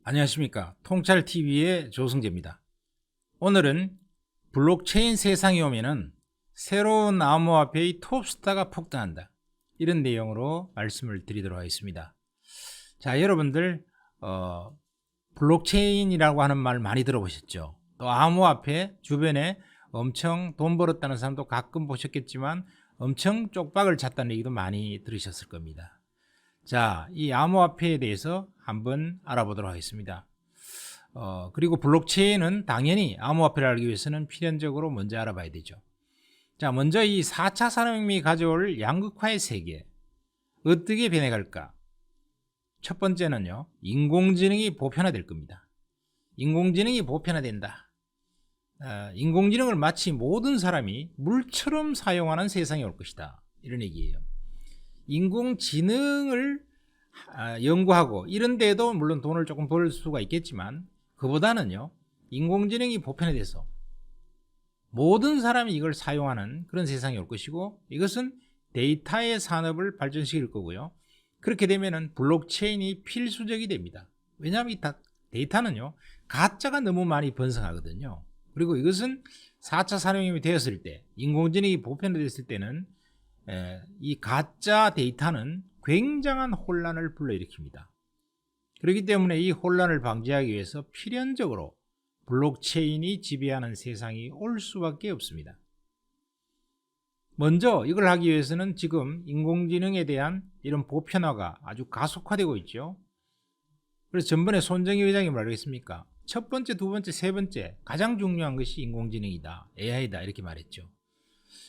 안녕하십니까. 통찰TV의 조승재입니다. 오늘은 블록체인 세상이 오면은 새로운 암호화폐의 톱스타가 폭등한다, 이런 내용으로 말씀을 드리도록 하겠습니다. 자, 여러분들 블록체인이라고 하는 말 많이 들어보셨죠? 또 암호화폐 주변에 엄청 돈 벌었다는 사람도 가끔 보셨겠지만 엄청 쪽박을 찼다는 얘기도 많이 들으셨을 겁니다. 자, 이 암호화폐에 대해서 한번 알아보도록 하겠습니다. 그리고 블록체인은 당연히 암호화폐를 알기 위해서는 필연적으로 먼저 알아봐야 되죠. 자, 먼저 이 4차 산업혁명이 가져올 양극화의 세계, 어떻게 변해갈까? 첫 번째는요, 인공지능이 보편화될 겁니다. 인공지능이 보편화된다. 인공지능을 마치 모든 사람이 물처럼 사용하는 세상이 올 것이다, 이런 얘기예요. 인공지능을 연구하고 이런 데에도 물론 돈을 조금 벌 수가 있겠지만, 그보다는요, 인공지능이 보편화돼서 모든 사람이 이걸 사용하는 그런 세상이 올 것이고, 이것은 데이터의 산업을 발전시킬 거고요. 그렇게 되면은 블록체인이 필수적이 됩니다. 왜냐하면 이 데이터는요, 가짜가 너무 많이 번성하거든요. 그리고 이것은 4차 산업혁명이 되었을 때, 인공지능이 보편화됐을 때는 이 가짜 데이터는 굉장한 혼란을 불러일으킵니다. 그렇기 때문에 이 혼란을 방지하기 위해서 필연적으로 블록체인이 지배하는 세상이 올 수밖에 없습니다. 먼저 이걸 하기 위해서는 지금 인공지능에 대한 이런 보편화가 아주 가속화되고 있죠. 그래서 전번에 손정희 회장이 뭐라고 했습니까? 첫 번째, 두 번째, 세 번째 가장 중요한 것이 인공지능이다, AI다, 이렇게 말했죠.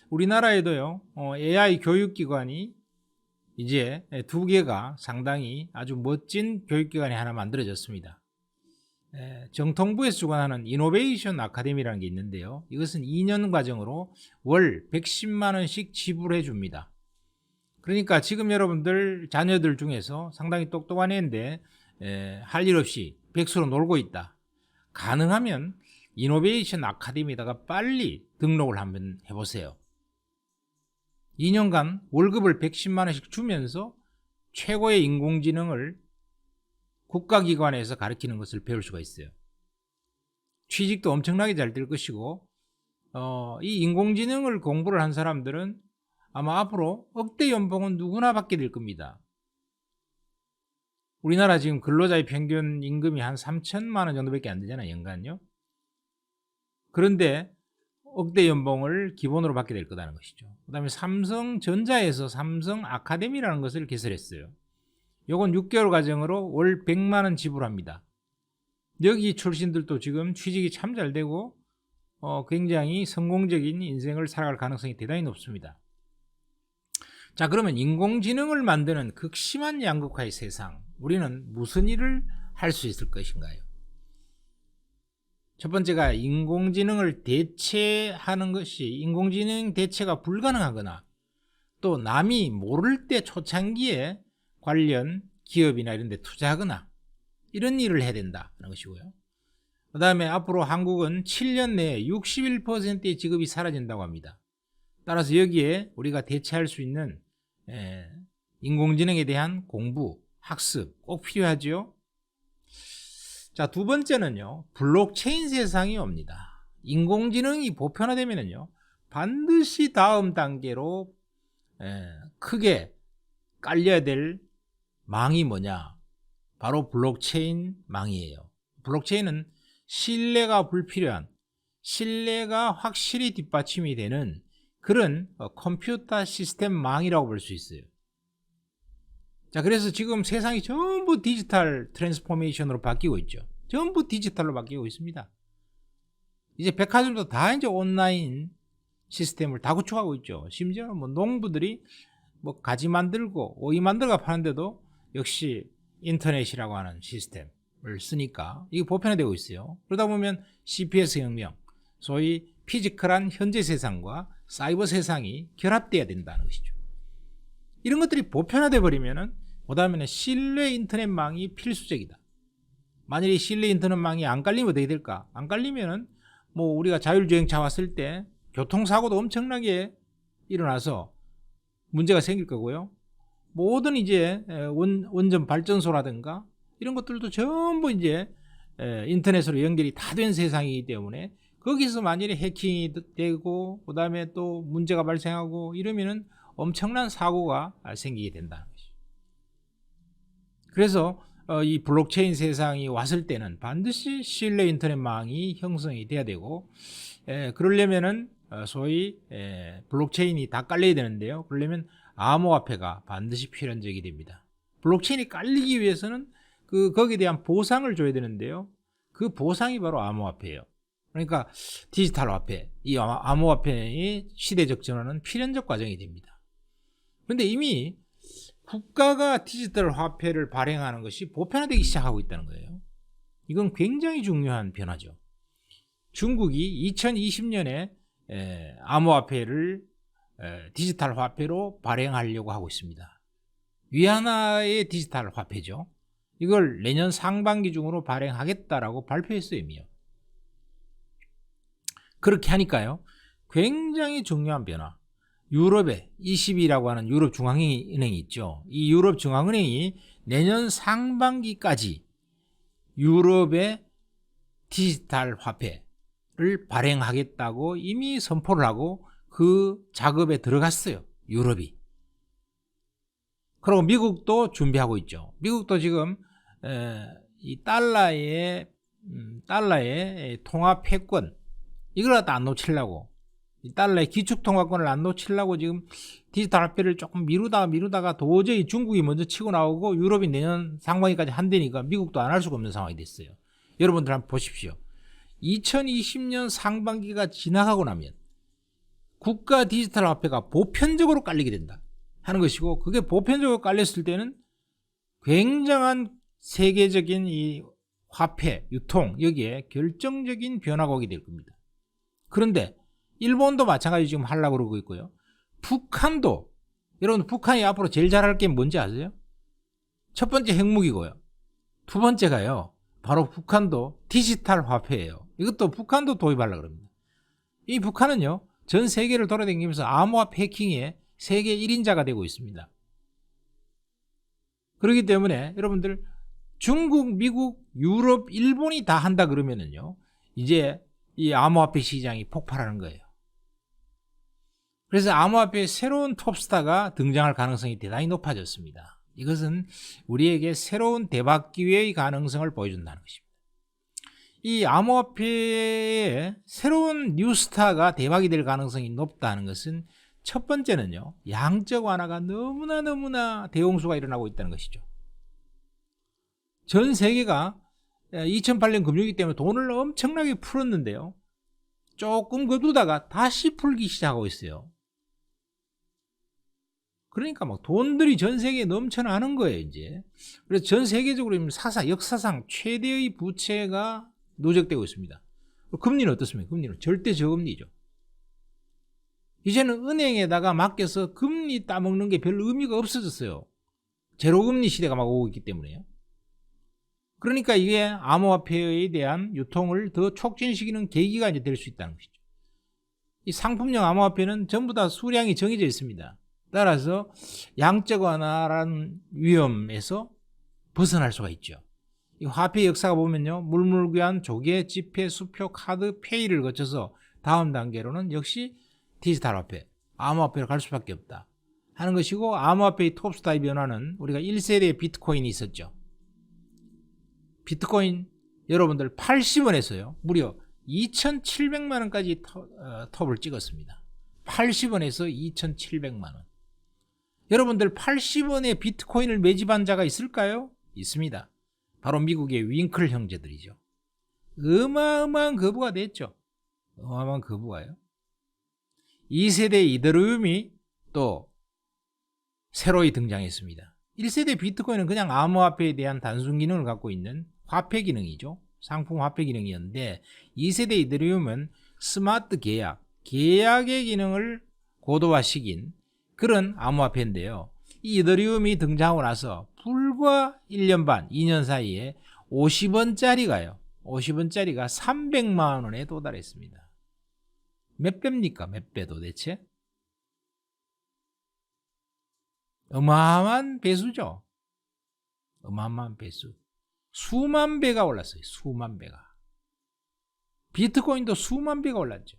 우리나라에도요, AI 교육기관이 이제 두 개가 상당히 아주 멋진 교육기관이 하나 만들어졌습니다. 정통부에서 주관하는 이노베이션 아카데미라는 게 있는데요, 이것은 2년 과정으로 월 110만 원씩 지불해 줍니다. 그러니까 지금 여러분들 자녀들 중에서 상당히 똑똑한 애인데 할 일 없이 백수로 놀고 있다, 가능하면 이노베이션 아카데미에다가 빨리 등록을 한번 해보세요. 2년간 월급을 110만 원씩 주면서 최고의 인공지능을 국가기관에서 가르치는 것을 배울 수가 있어요. 취직도 엄청나게 잘 될 것이고, 이 인공지능을 공부를 한 사람들은 아마 앞으로 억대 연봉은 누구나 받게 될 겁니다. 우리나라 지금 근로자의 평균 임금이 한 3천만 원 정도밖에 안 되잖아요, 연간요. 그런데 억대 연봉을 기본으로 받게 될 거라는 것이죠. 그 다음에 삼성전자에서 삼성 아카데미라는 것을 개설했어요. 요건 6개월 과정으로 월 100만 원 지불합니다. 여기 출신들도 지금 취직이 참 잘 되고 굉장히 성공적인 인생을 살아갈 가능성이 대단히 높습니다. 자, 그러면 인공지능을 만드는 극심한 양극화의 세상, 우리는 무슨 일을 할 수 있을 것인가요? 첫 번째가 인공지능을 대체하는 것이, 인공지능 대체가 불가능하거나 또 남이 모를 때 초창기에 관련 기업이나 이런 데 투자하거나 이런 일을 해야 된다는 것이고요. 그 다음에 앞으로 한국은 7년 내에 61%의 직업이 사라진다고 합니다. 따라서 여기에 우리가 대체할 수 있는 인공지능에 대한 공부, 학습 꼭 필요하죠. 자, 두 번째는요, 블록체인 세상이 옵니다. 인공지능이 보편화되면요, 반드시 다음 단계로 크게 깔려야 될 망이 뭐냐? 바로 블록체인 망이에요. 블록체인은 신뢰가 불필요한, 신뢰가 확실히 뒷받침이 되는 그런 컴퓨터 시스템 망이라고 볼 수 있어요. 자, 그래서 지금 세상이 전부 디지털 트랜스포메이션으로 바뀌고 있죠. 전부 디지털로 바뀌고 있습니다. 이제 백화점도 다 이제 온라인 시스템을 다 구축하고 있죠. 심지어 뭐 농부들이 뭐 가지 만들고 오이 만들고 파는데도 역시 인터넷이라고 하는 시스템을 쓰니까 이게 보편화되고 있어요. 그러다 보면 CPS 혁명, 소위 피지컬한 현재 세상과 사이버 세상이 결합돼야 된다는 것이죠. 이런 것들이 보편화돼 버리면은 그다음에는 신뢰 인터넷망이 필수적이다. 만약에 신뢰 인터넷망이 안 깔리면 어떻게 될까? 안 깔리면은 뭐 우리가 자율주행차 왔을 때 교통사고도 엄청나게 일어나서 문제가 생길 거고요. 모든 이제 원전 발전소라든가 이런 것들도 전부 이제 인터넷으로 연결이 다 된 세상이기 때문에 거기서 만일에 해킹이 되고 그다음에 또 문제가 발생하고 이러면은 엄청난 사고가 생기게 된다는 것이죠. 그래서 이 블록체인 세상이 왔을 때는 반드시 신뢰 인터넷망이 형성이 돼야 되고, 그러려면은 소위 블록체인이 다 깔려야 되는데요. 그러려면 암호화폐가 반드시 필연적이 됩니다. 블록체인이 깔리기 위해서는 거기에 대한 보상을 줘야 되는데요. 그 보상이 바로 암호화폐예요. 그러니까 디지털 화폐, 이 암호화폐의 시대적 전환은 필연적 과정이 됩니다. 그런데 이미 국가가 디지털 화폐를 발행하는 것이 보편화되기 시작하고 있다는 거예요. 이건 굉장히 중요한 변화죠. 중국이 2020년에 암호화폐를 디지털 화폐로 발행하려고 하고 있습니다. 위안화의 디지털 화폐죠. 이걸 내년 상반기 중으로 발행하겠다라고 발표했어요, 이미요. 그렇게 하니까요, 굉장히 중요한 변화. 유럽에 ECB라고 하는 유럽 중앙은행이 있죠. 이 유럽 중앙은행이 내년 상반기까지 유럽의 디지털 화폐를 발행하겠다고 이미 선포를 하고 그 작업에 들어갔어요, 유럽이. 그리고 미국도 준비하고 있죠. 미국도 지금 이 달러의 통화 패권 이걸 갖다 안 놓치려고, 이 달러의 기축통화권을 안 놓치려고 지금 디지털 화폐를 조금 미루다가 도저히 중국이 먼저 치고 나오고 유럽이 내년 상반기까지 한다니까 미국도 안 할 수가 없는 상황이 됐어요. 여러분들 한번 보십시오. 2020년 상반기가 지나가고 나면 국가 디지털 화폐가 보편적으로 깔리게 된다 하는 것이고, 그게 보편적으로 깔렸을 때는 굉장한 세계적인 이 화폐 유통 여기에 결정적인 변화가 오게 될 겁니다. 그런데 일본도 마찬가지 지금 하려고 그러고 있고요. 북한도, 여러분 북한이 앞으로 제일 잘할 게 뭔지 아세요? 첫 번째 핵무기고요. 두 번째가요, 바로 북한도 디지털 화폐예요. 이것도 북한도 도입하려고 합니다. 이 북한은요, 전 세계를 돌아다니면서 암호화폐 해킹에 세계 1인자가 되고 있습니다. 그렇기 때문에 여러분들 중국, 미국, 유럽, 일본이 다 한다 그러면은요, 이제 이 암호화폐 시장이 폭발하는 거예요. 그래서 암호화폐의 새로운 톱스타가 등장할 가능성이 대단히 높아졌습니다. 이것은 우리에게 새로운 대박 기회의 가능성을 보여준다는 것입니다. 이 암호화폐의 새로운 뉴스타가 대박이 될 가능성이 높다는 것은 첫 번째는요, 양적 완화가 너무나 대홍수가 일어나고 있다는 것이죠. 전 세계가 2008년 금융위기 때문에 돈을 엄청나게 풀었는데요, 조금 거두다가 다시 풀기 시작하고 있어요. 그러니까 막 돈들이 전 세계에 넘쳐나는 거예요, 이제. 그래서 전 세계적으로 역사상 최대의 부채가 누적되고 있습니다. 금리는 어떻습니까? 금리는 절대 저금리죠. 이제는 은행에다가 맡겨서 금리 따먹는 게 별 의미가 없어졌어요. 제로금리 시대가 막 오고 있기 때문에요. 그러니까 이게 암호화폐에 대한 유통을 더 촉진시키는 계기가 이제 될 수 있다는 것이죠. 이 상품용 암호화폐는 전부 다 수량이 정해져 있습니다. 따라서 양적 완화라는 위험에서 벗어날 수가 있죠. 이 화폐 역사가 보면요, 물물교환, 조개, 지폐, 수표, 카드, 페이를 거쳐서 다음 단계로는 역시 디지털 화폐, 암호화폐로 갈 수밖에 없다 하는 것이고, 암호화폐의 톱스타의 변화는 우리가 1세대의 비트코인이 있었죠. 비트코인 여러분들 80원에서요 무려 2,700만 원까지 톱을 찍었습니다. 80원에서 2,700만 원. 여러분들 80원에 비트코인을 매집한 자가 있을까요? 있습니다. 바로 미국의 윙클 형제들이죠. 어마어마한 거부가 됐죠. 어마어마한 거부가요. 2세대 이더리움이 또 새로이 등장했습니다. 1세대 비트코인은 그냥 암호화폐에 대한 단순 기능을 갖고 있는 화폐 기능이죠. 상품 화폐 기능이었는데, 2세대 이더리움은 스마트 계약의 기능을 고도화시킨 그런 암호화폐인데요. 이 이더리움이 등장하고 나서 불과 1년 반, 2년 사이에 50원짜리가요. 50원짜리가 300만 원에 도달했습니다. 몇 배입니까? 몇 배 도대체? 어마어마한 배수죠. 어마어마한 배수. 수만 배가 올랐어요. 수만 배가. 비트코인도 수만 배가 올랐죠.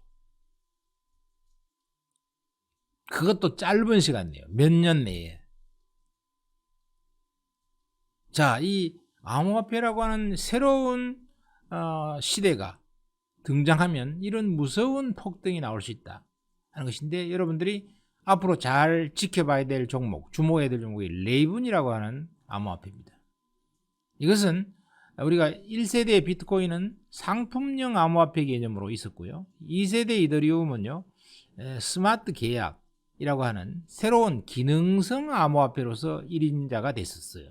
그것도 짧은 시간이에요. 몇 년 내에. 자, 이 암호화폐라고 하는 새로운 시대가 등장하면 이런 무서운 폭등이 나올 수 있다 하는 것인데, 여러분들이 앞으로 잘 지켜봐야 될 종목, 주목해야 될 종목이 레이븐이라고 하는 암호화폐입니다. 이것은 우리가 1세대 비트코인은 상품형 암호화폐 개념으로 있었고요. 2세대 이더리움은요, 스마트 계약이라고 하는 새로운 기능성 암호화폐로서 1인자가 됐었어요.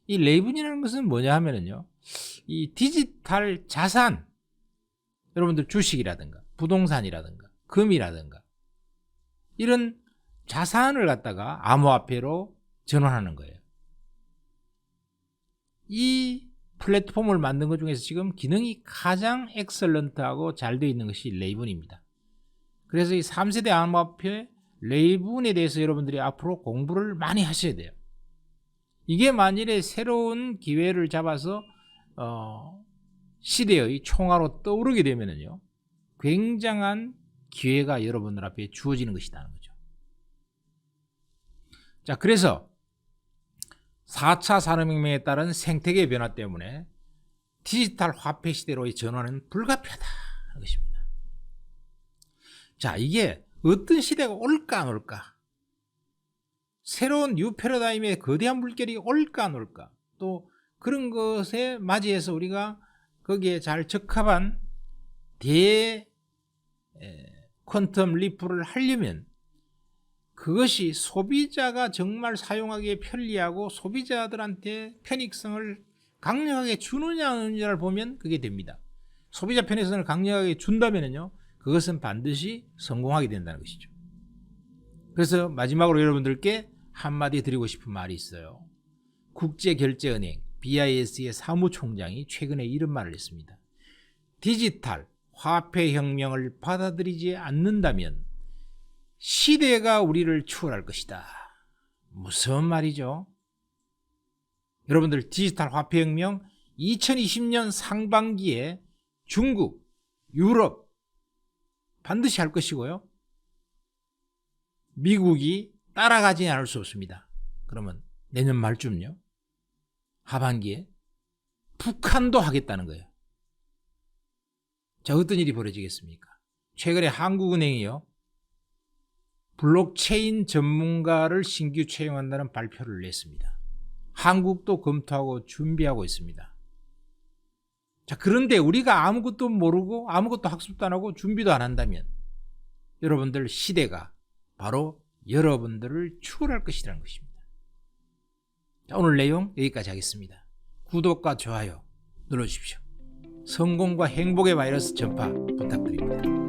이 레이븐이라는 것은 뭐냐 하면은요, 이 디지털 자산, 여러분들 주식이라든가 부동산이라든가 금이라든가 이런 자산을 갖다가 암호화폐로 전환하는 거예요. 이 플랫폼을 만든 것 중에서 지금 기능이 가장 엑설런트하고 잘 되어 있는 것이 레이븐입니다. 그래서 이 3세대 암호화폐 레이븐에 대해서 여러분들이 앞으로 공부를 많이 하셔야 돼요. 이게 만일에 새로운 기회를 잡아서 시대의 총화로 떠오르게 되면은요, 굉장한 기회가 여러분들 앞에 주어지는 것이라는 거죠. 자, 그래서 4차 산업혁명에 따른 생태계 변화 때문에 디지털 화폐 시대로의 전환은 불가피하다는 것입니다. 자, 이게 어떤 시대가 올까 안 올까? 새로운 뉴 패러다임의 거대한 물결이 올까 안 올까? 또 그런 것에 맞이해서 우리가 거기에 잘 적합한 퀀텀 리프를 하려면 그것이 소비자가 정말 사용하기에 편리하고 소비자들한테 편익성을 강력하게 주느냐 안 주느냐를 보면 그게 됩니다. 소비자 편익성을 강력하게 준다면요, 그것은 반드시 성공하게 된다는 것이죠. 그래서 마지막으로 여러분들께 한마디 드리고 싶은 말이 있어요. 국제결제은행 BIS의 사무총장이 최근에 이런 말을 했습니다. 디지털 화폐혁명을 받아들이지 않는다면 시대가 우리를 추월할 것이다. 무슨 말이죠? 여러분들, 디지털 화폐혁명 2020년 상반기에 중국, 유럽 반드시 할 것이고요, 미국이 따라가지 않을 수 없습니다. 그러면 내년 말쯤요, 하반기에 북한도 하겠다는 거예요. 자, 어떤 일이 벌어지겠습니까? 최근에 한국은행이요, 블록체인 전문가를 신규 채용한다는 발표를 냈습니다. 한국도 검토하고 준비하고 있습니다. 자, 그런데 우리가 아무것도 모르고 아무것도 학습도 안 하고 준비도 안 한다면 여러분들, 시대가 바로 여러분들을 추월할 것이라는 것입니다. 자, 오늘 내용 여기까지 하겠습니다. 구독과 좋아요 눌러주십시오. 성공과 행복의 바이러스 전파 부탁드립니다.